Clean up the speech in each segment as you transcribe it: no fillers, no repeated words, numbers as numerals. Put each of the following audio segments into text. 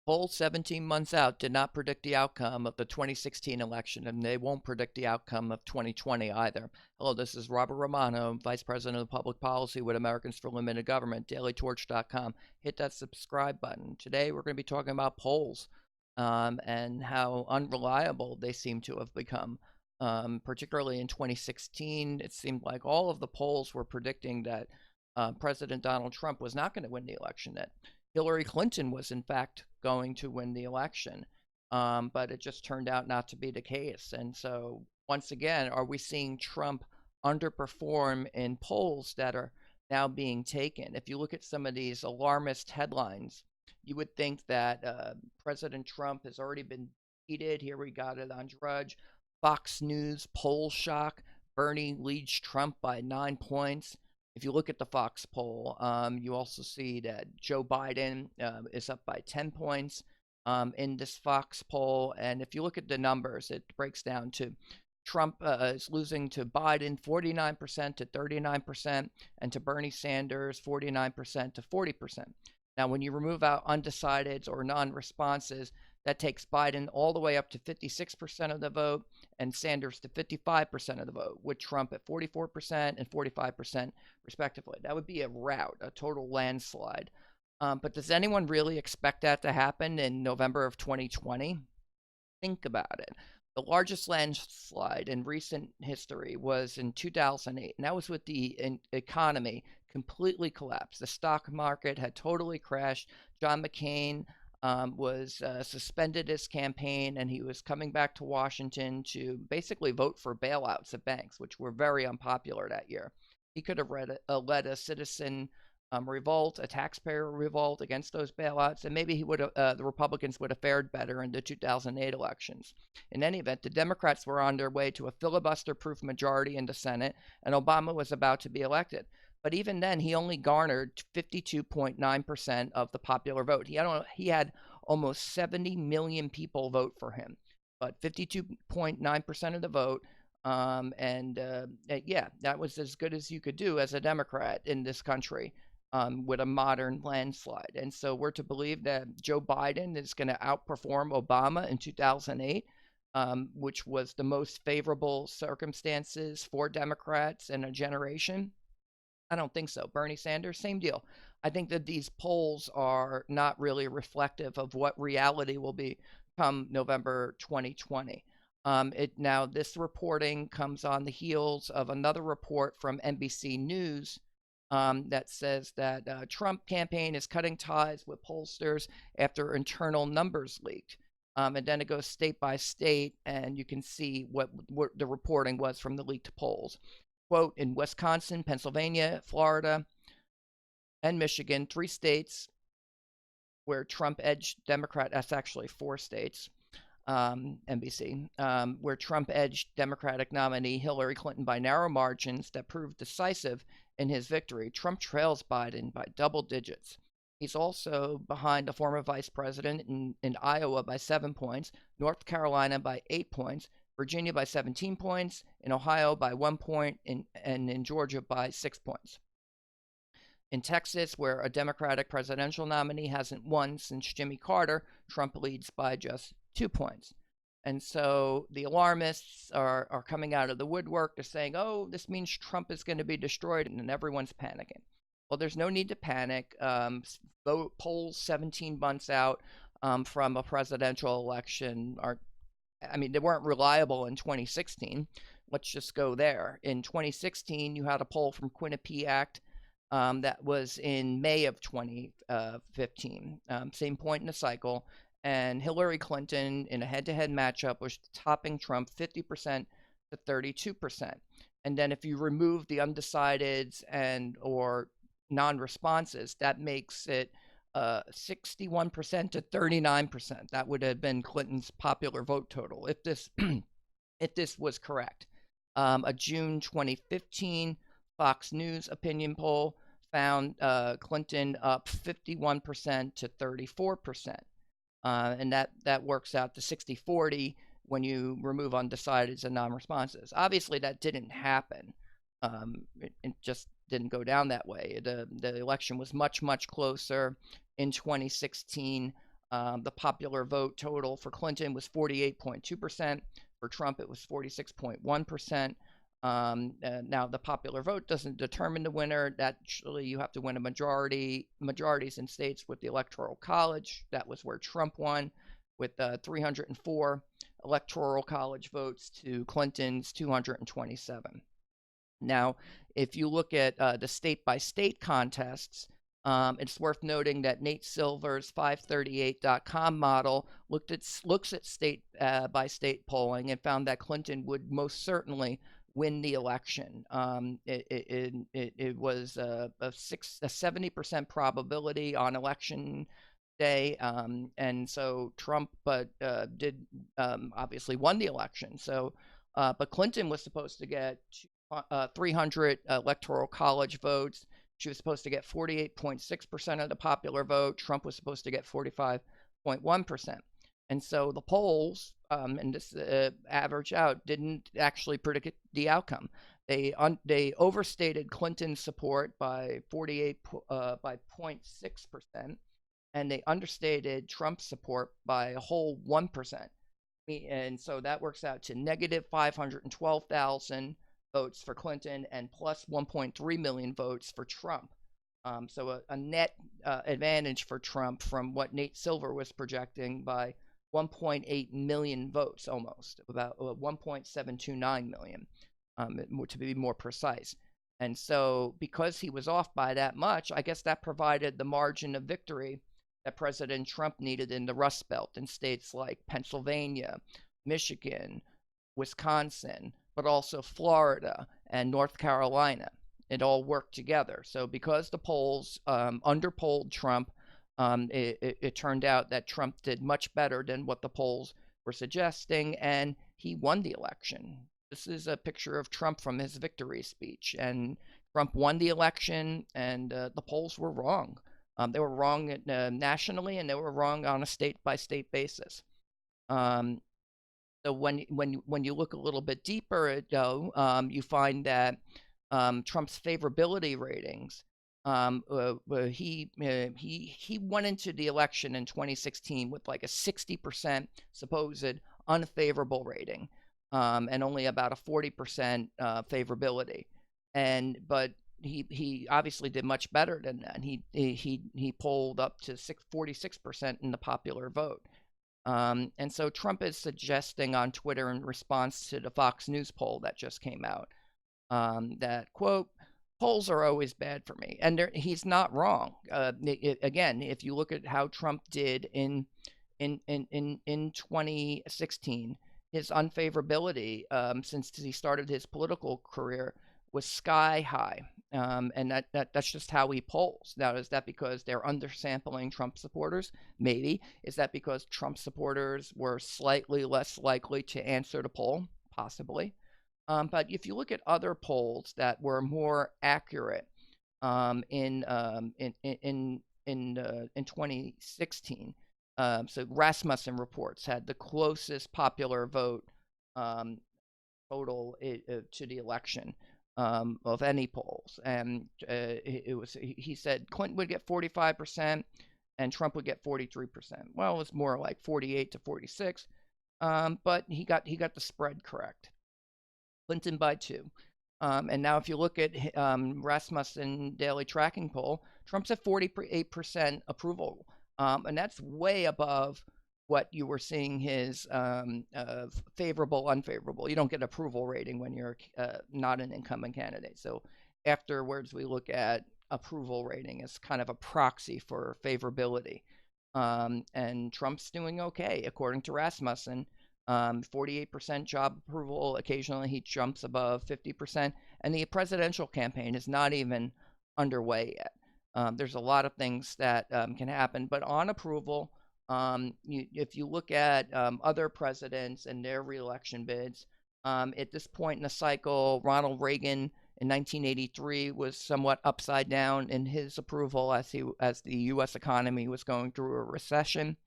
Polls 17 months out did not predict the outcome of the 2016 election, and they won't predict the outcome of 2020 either. Hello, this is Robert Romano, Vice President of Public Policy with Americans for Limited Government, dailytorch.com. Hit that subscribe button. Today, we're going to be talking about polls and how unreliable they seem to have become. Particularly in 2016, it seemed like all of the polls were predicting that President Donald Trump was not going to win the election, that Hillary Clinton was, in fact, going to win the election. But it just turned out not to be the case. And so, once again, are we seeing Trump underperform in polls that are now being taken? If you look at some of these alarmist headlines, you would think that President Trump has already been defeated. Here we got it on Drudge. Fox News poll shock. Bernie leads Trump by 9 points. If you look at the Fox poll, you also see that Joe Biden is up by 10 points in this Fox poll. And if you look at the numbers, it breaks down to Trump is losing to Biden 49% to 39%, and to Bernie Sanders 49% to 40%. Now, when you remove out undecideds or non-responses, that takes Biden all the way up to 56% of the vote and Sanders to 55% of the vote, with Trump at 44% and 45% respectively. That would be a rout, a total landslide. But does anyone really expect that to happen in November of 2020? Think about it. The largest landslide in recent history was in 2008, and that was with the economy completely collapsed. The stock market had totally crashed. John McCain was suspended his campaign, and he was coming back to Washington to basically vote for bailouts of banks, which were very unpopular that year. He could have led a citizen revolt, a taxpayer revolt against those bailouts, and maybe he would have, the Republicans would have fared better in the 2008 elections. In any event, the Democrats were on their way to a filibuster-proof majority in the Senate, and Obama was about to be elected. But even then, he only garnered 52.9% of the popular vote. He had almost 70 million people vote for him, but 52.9% of the vote. Yeah, that was as good as you could do as a Democrat in this country with a modern landslide. And so we're to believe that Joe Biden is going to outperform Obama in 2008. Which was the most favorable circumstances for Democrats in a generation. I don't think so. Bernie Sanders, same deal. I think that these polls are not really reflective of what reality will be come November 2020. Now, this reporting comes on the heels of another report from NBC News that says that Trump campaign is cutting ties with pollsters after internal numbers leaked. And then it goes state by state, and you can see what the reporting was from the leaked polls. Quote, in Wisconsin, Pennsylvania, Florida, and Michigan, 3 states where Trump edged Democrat, that's actually 4 states, NBC, where Trump edged Democratic nominee Hillary Clinton by narrow margins that proved decisive in his victory. Trump trails Biden by double digits. He's also behind the former vice president in Iowa by 7 points, North Carolina by 8 points, Virginia by 17 points, in Ohio by 1 point, and in Georgia by 6 points. In Texas, where a Democratic presidential nominee hasn't won since Jimmy Carter, Trump leads by just 2 points. And so the alarmists are coming out of the woodwork. They're saying, oh, this means Trump is going to be destroyed, and everyone's panicking. Well, there's no need to panic. Polls 17 months out from a presidential election they weren't reliable in 2016. Let's just go there. In 2016, you had a poll from Quinnipiac that was in May of 2015, same point in the cycle, and Hillary Clinton in a head-to-head matchup was topping Trump 50% to 32%. And then if you remove the undecideds and or non-responses, that makes it 61% to 39%. That would have been Clinton's popular vote total if this if this was correct. A June 2015 Fox News opinion poll found Clinton up 51% to 34%, and that works out to 60-40 when you remove undecideds and non-responses. Obviously, that didn't happen. It just didn't go down that way. The election was much closer in 2016 The popular vote total for Clinton was 48.2%. For Trump, it was 46.1%. Now, the popular vote doesn't determine the winner. Actually, you have to win a majorities in states with the Electoral College. That was where Trump won with 304 Electoral College votes to Clinton's 227. Now, if you look at the state by state contests, it's worth noting that Nate Silver's 538.com model looks at state by state polling and found that Clinton would most certainly win the election. It was a 70% probability on election day, and so Trump, did obviously won the election. So, but Clinton was supposed to get 300 electoral college votes. She was supposed to get 48.6% of the popular vote. Trump was supposed to get 45.1%. And so the polls, and this average out, didn't actually predict the outcome. They overstated Clinton's support by 0.6%, and they understated Trump's support by a whole 1%. And so that works out to negative 512,000 votes for Clinton and plus 1.3 million votes for Trump. So a net advantage for Trump from what Nate Silver was projecting by 1.8 million votes, almost about 1.729 million, to be more precise. And so because he was off by that much, I guess that provided the margin of victory that President Trump needed in the Rust Belt in states like Pennsylvania, Michigan, Wisconsin, but also Florida and North Carolina. It all worked together. So because the polls underpolled Trump, it turned out that Trump did much better than what the polls were suggesting, and he won the election. This is a picture of Trump from his victory speech, and Trump won the election, and the polls were wrong. They were wrong nationally, and they were wrong on a state-by-state basis. So when you look a little bit deeper, you find that Trump's favorability ratings. He went into the election in 2016 with like a 60% supposed unfavorable rating, and only about a 40% favorability. But he obviously did much better than that. He polled up to 46% in the popular vote. And so Trump is suggesting on Twitter in response to the Fox News poll that just came out, that, quote, polls are always bad for me. And he's not wrong. Again, if you look at how Trump did in 2016, his unfavorability since he started his political career was sky high. And that's just how he polls. Now, is that because they're undersampling Trump supporters? Maybe. Is that because Trump supporters were slightly less likely to answer the poll? Possibly. But if you look at other polls that were more accurate in 2016, so Rasmussen reports had the closest popular vote total to the election of any polls, and he said Clinton would get 45% and Trump would get 43%. Well, it was more like 48 to 46, but he got the spread correct. Clinton by 2. And now if you look at Rasmussen daily tracking poll, Trump's at 48% approval, and that's way above what you were seeing his favorable, unfavorable. You don't get approval rating when you're not an incumbent candidate. So afterwards, we look at approval rating as kind of a proxy for favorability. And Trump's doing okay, according to Rasmussen. 48% job approval. Occasionally, he jumps above 50%. And the presidential campaign is not even underway yet. There's a lot of things that can happen. But on approval, if you look at other presidents and their reelection bids, at this point in the cycle, Ronald Reagan in 1983 was somewhat upside down in his approval as the U.S. economy was going through a recession.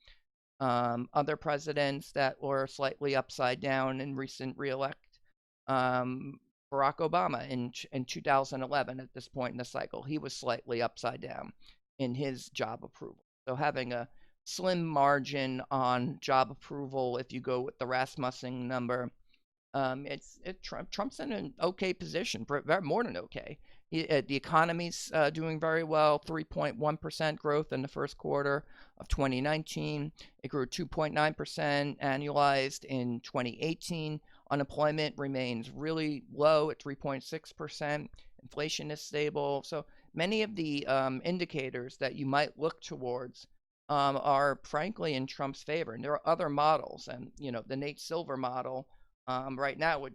Other presidents that were slightly upside down in recent reelect, Barack Obama in 2011 at this point in the cycle, he was slightly upside down in his job approval. So having a slim margin on job approval if you go with the Rasmussen number. Trump's in an okay position, more than okay. The economy's doing very well, 3.1% growth in the first quarter of 2019. It grew 2.9% annualized in 2018. Unemployment remains really low at 3.6%. Inflation is stable. So many of the indicators that you might look towards are frankly in Trump's favor. And there are other models, and the Nate Silver model right now would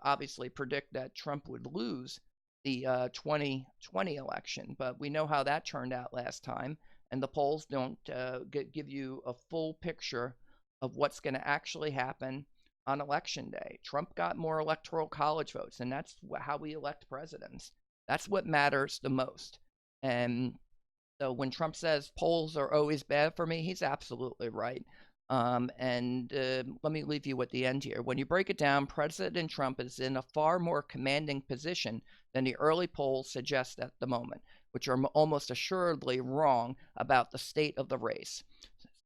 obviously predict that Trump would lose the 2020 election, but we know how that turned out last time, and the polls don't give you a full picture of what's going to actually happen on election day. Trump got more electoral college votes, and that's how we elect presidents. That's what matters the most. And so when Trump says polls are always bad for me, he's absolutely right. And let me leave you with the end here. When you break it down, President Trump is in a far more commanding position than the early polls suggest at the moment, which are almost assuredly wrong about the state of the race.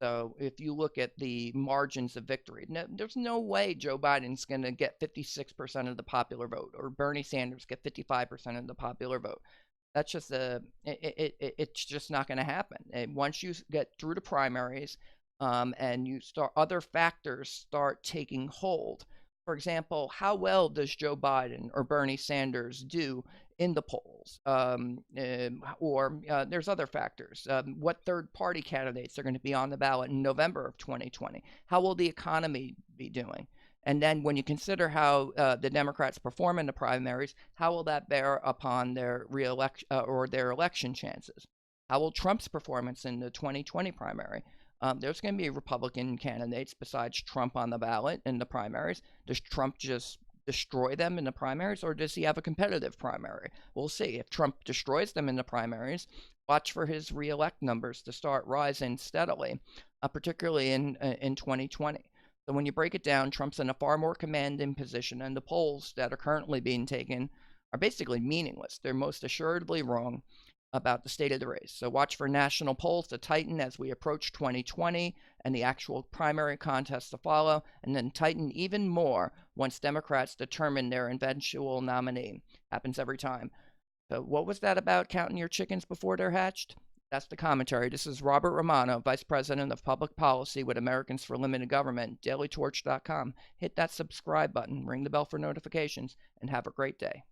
So if you look at the margins of victory, there's no way Joe Biden's going to get 56% of the popular vote, or Bernie Sanders get 55% of the popular vote. That's just it's just not going to happen. And once you get through the primaries, and other factors start taking hold. For example, how well does Joe Biden or Bernie Sanders do in the polls? Or there's other factors. What third-party candidates are going to be on the ballot in November of 2020? How will the economy be doing? And then when you consider how the Democrats perform in the primaries, how will that bear upon their reelection or their election chances? How will Trump's performance in the 2020 primary? There's going to be Republican candidates besides Trump on the ballot in the primaries. Does Trump just destroy them in the primaries, or does he have a competitive primary? We'll see. If Trump destroys them in the primaries, watch for his reelect numbers to start rising steadily, particularly in 2020. So when you break it down, Trump's in a far more commanding position, and the polls that are currently being taken are basically meaningless. They're most assuredly wrong about the state of the race. So watch for national polls to tighten as we approach 2020 and the actual primary contest to follow, and then tighten even more once Democrats determine their eventual nominee. Happens every time. So what was that about counting your chickens before they're hatched? That's the commentary. This is Robert Romano, Vice President of Public Policy with Americans for Limited Government, dailytorch.com. Hit that subscribe button, ring the bell for notifications, and have a great day.